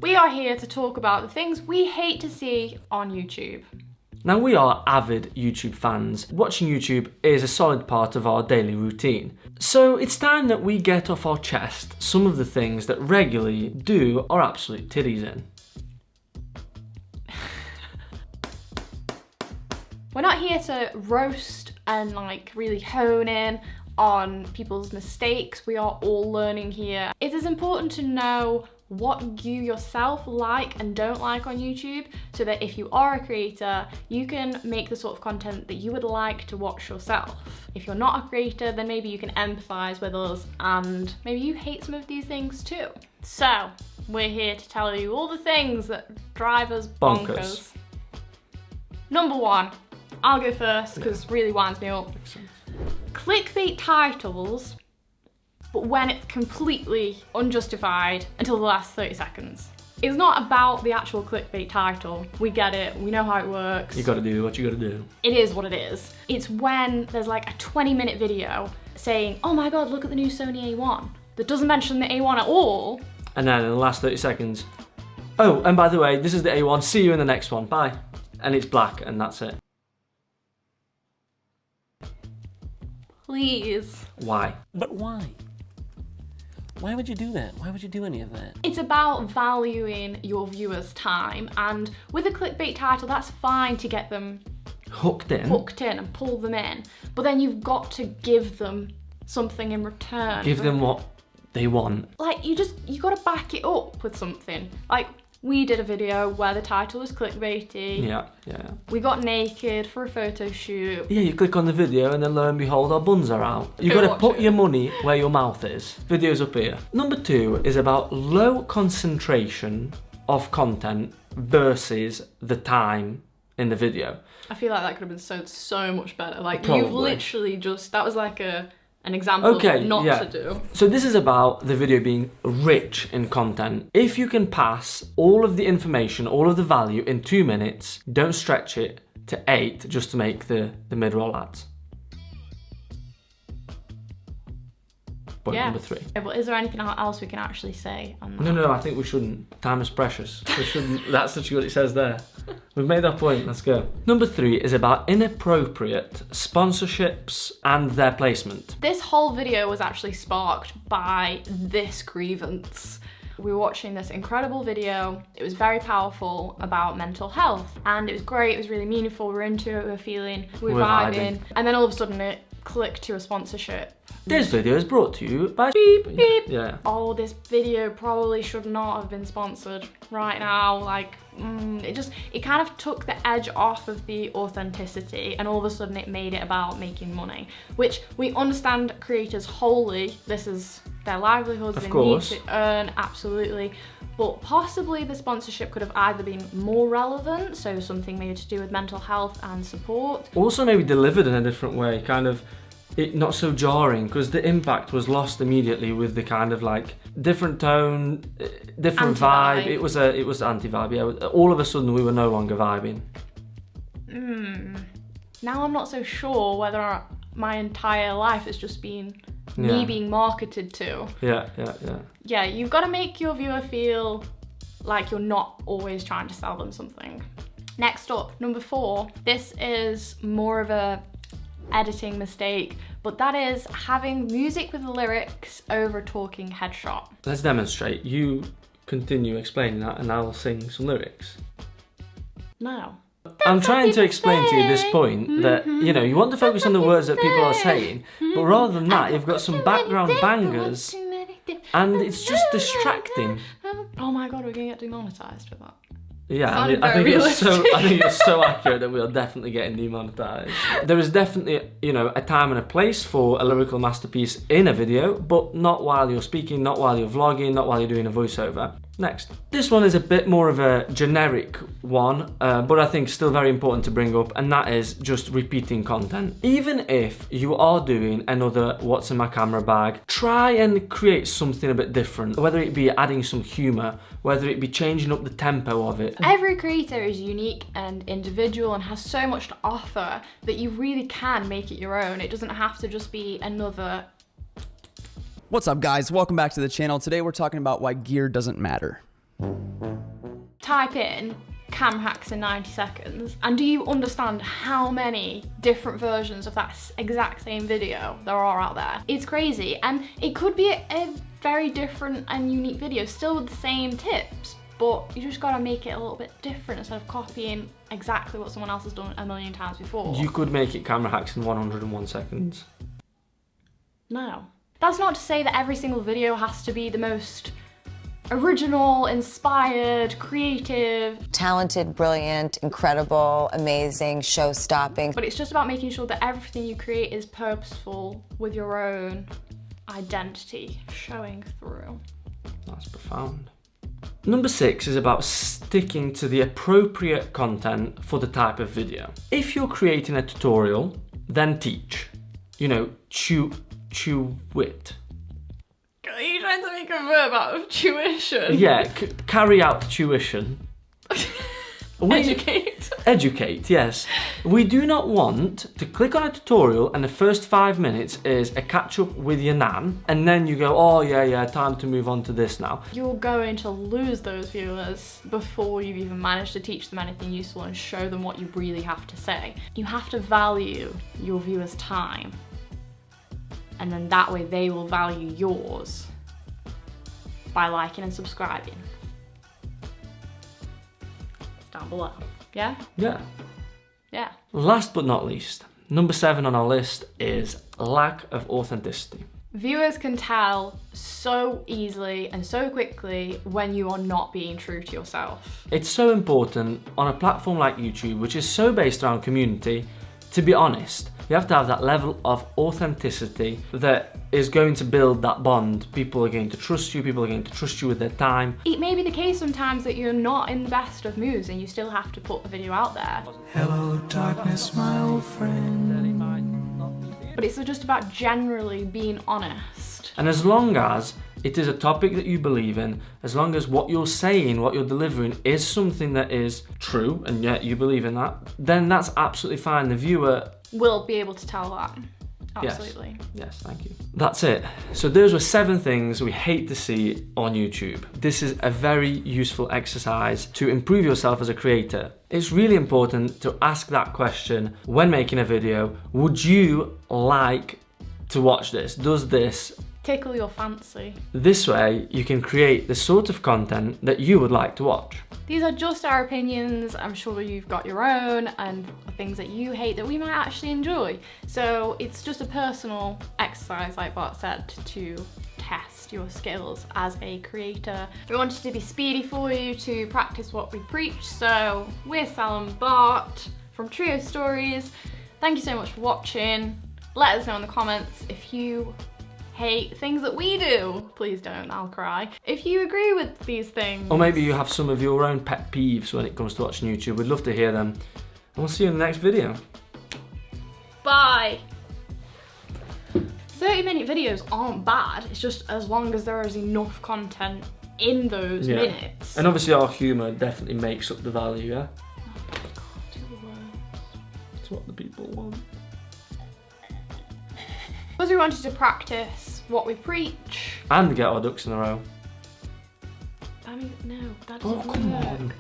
We are here to talk about the things we hate to see on YouTube. Now, we are avid YouTube fans. Watching YouTube is a solid part of our daily routine. So it's time that we get off our chest some of the things that regularly do our absolute titties in. We're not here to roast and really hone in on people's mistakes. We are all learning here. It is important to know what you yourself like and don't like on YouTube, so that if you are a creator, you can make the sort of content that you would like to watch yourself. If you're not a creator, then maybe you can empathize with us and maybe you hate some of these things too. So we're here to tell you all the things that drive us bonkers. Number one, I'll go first because it really winds me up. Clickbait titles, but when it's completely unjustified until the last 30 seconds. It's not about the actual clickbait title. We get it, we know how it works. You gotta do what you gotta do. It is what it is. It's when there's like a 20-minute video saying, oh my god, look at the new Sony A1, that doesn't mention the A1 at all. And then in the last 30 seconds, oh, and by the way, this is the A1, see you in the next one, bye. And it's black, and that's it. Please. Why? But why? Why would you do that? Why would you do any of that? It's about valuing your viewers' time, and with a clickbait title, that's fine to get them Hooked in and pull them in, but then you've got to give them something in return. Give them what they want. Like, you gotta back it up with something. Like, we did a video where the title was clickbaity. Yeah. We got naked for a photo shoot. Yeah, you click on the video and then lo and behold, our buns are out. You've got to put your money where your mouth is. Video's up here. Number two is about low concentration of content versus the time in the video. I feel like that could have been so much better. Like, Probably. you've literally that was like an example of what not to do. So this is about the video being rich in content. If you can pass all of the information, all of the value in 2 minutes, don't stretch it to 8 just to make the mid-roll ads. Point number 3. Yeah, but is there anything else we can actually say on that? No, I think we shouldn't. Time is precious. We shouldn't. That's literally what it says there. We've made our point, let's go. Number 3 is about inappropriate sponsorships and their placement. This whole video was actually sparked by this grievance. We were watching this incredible video. It was very powerful about mental health, and it was great, it was really meaningful, we were into it, we were feeling, we were vibing. And then all of a sudden it clicked to a sponsorship. This video is brought to you by beep beep. Yeah. Oh, this video probably should not have been sponsored right now. Like, it kind of took the edge off of the authenticity, and all of a sudden it made it about making money, which we understand creators wholly. This is their livelihoods, they need to earn, absolutely. But possibly the sponsorship could have either been more relevant, so something maybe to do with mental health and support. Also maybe delivered in a different way, kind of not so jarring, because the impact was lost immediately with the kind of like different tone, different vibe. It was anti-vibe, yeah. All of a sudden we were no longer vibing. Now I'm not so sure whether my entire life has just been me being marketed to. Yeah, you've got to make your viewer feel like you're not always trying to sell them something. Next up, number 4. This is more of a editing mistake, but that is having music with lyrics over a talking headshot. Let's demonstrate. You continue explaining that and I'll sing some lyrics. No. I'm trying to explain to you this point that, you know, you want to focus on the words that people are saying, but rather than that, you've got some background bangers and it's just distracting. Oh my god, we're gonna get demonetized for that. Yeah, I think it's so accurate that we are definitely getting demonetized. There is definitely, you know, a time and a place for a lyrical masterpiece in a video, but not while you're speaking, not while you're vlogging, not while you're doing a voiceover. Next. This one is a bit more of a generic one, but I think still very important to bring up, and that is just repeating content. Even if you are doing another what's in my camera bag, try and create something a bit different, whether it be adding some humor, whether it be changing up the tempo of it. Every creator is unique and individual and has so much to offer that you really can make it your own. It doesn't have to just be another. What's up guys, welcome back to the channel. Today we're talking about why gear doesn't matter. Type in camera hacks in 90 seconds, and do you understand how many different versions of that exact same video there are out there? It's crazy, and it could be a very different and unique video, still with the same tips, but you just gotta make it a little bit different instead of copying exactly what someone else has done a million times before. You could make it camera hacks in 101 seconds. No. That's not to say that every single video has to be the most original, inspired, creative, talented, brilliant, incredible, amazing, show-stopping. but it's just about making sure that everything you create is purposeful with your own identity showing through. That's profound. Number 6 is about sticking to the appropriate content for the type of video. If you're creating a tutorial, then teach. You know, chew it. Are you trying to make a verb out of tuition? Yeah, carry out tuition. Educate. Educate, yes. We do not want to click on a tutorial and the first 5 minutes is a catch up with your nan, and then you go, oh yeah, time to move on to this now. You're going to lose those viewers before you've even managed to teach them anything useful and show them what you really have to say. You have to value your viewers' time, and then that way they will value yours by liking and subscribing. It's down below. Yeah? Yeah. Yeah. Last but not least, number 7 on our list is lack of authenticity. Viewers can tell so easily and so quickly when you are not being true to yourself. It's so important on a platform like YouTube, which is so based around community, to be honest. You have to have that level of authenticity that is going to build that bond. People are going to trust you, people are going to trust you with their time. It may be the case sometimes that you're not in the best of moods and you still have to put a video out there. Hello, darkness, my old friend. But it's just about generally being honest. And as long as it is a topic that you believe in, as long as what you're saying, what you're delivering is something that is true, and yet you believe in that, then that's absolutely fine. The viewer will be able to tell that. Absolutely. Yes, thank you. That's it. So those were 7 things we hate to see on YouTube. This is a very useful exercise to improve yourself as a creator. It's really important to ask that question when making a video. Would you like to watch this? Does this tickle your fancy? This way you can create the sort of content that you would like to watch. These are just our opinions. I'm sure you've got your own and things that you hate that we might actually enjoy. So it's just a personal exercise, like Bart said, to test your skills as a creator. We wanted to be speedy for you to practice what we preach. So we're Sal and Bart from Trio Stories. Thank you so much for watching. Let us know in the comments if you hate things that we do. Please don't, I'll cry. If you agree with these things. Or maybe you have some of your own pet peeves when it comes to watching YouTube. We'd love to hear them. And we'll see you in the next video. Bye. 30-minute videos aren't bad. It's just as long as there is enough content in those minutes. And obviously our humour definitely makes up the value, yeah? It's what the people want. Because we wanted to practice what we preach. And get our ducks in a row. I mean, no, that Oh, doesn't come work. on.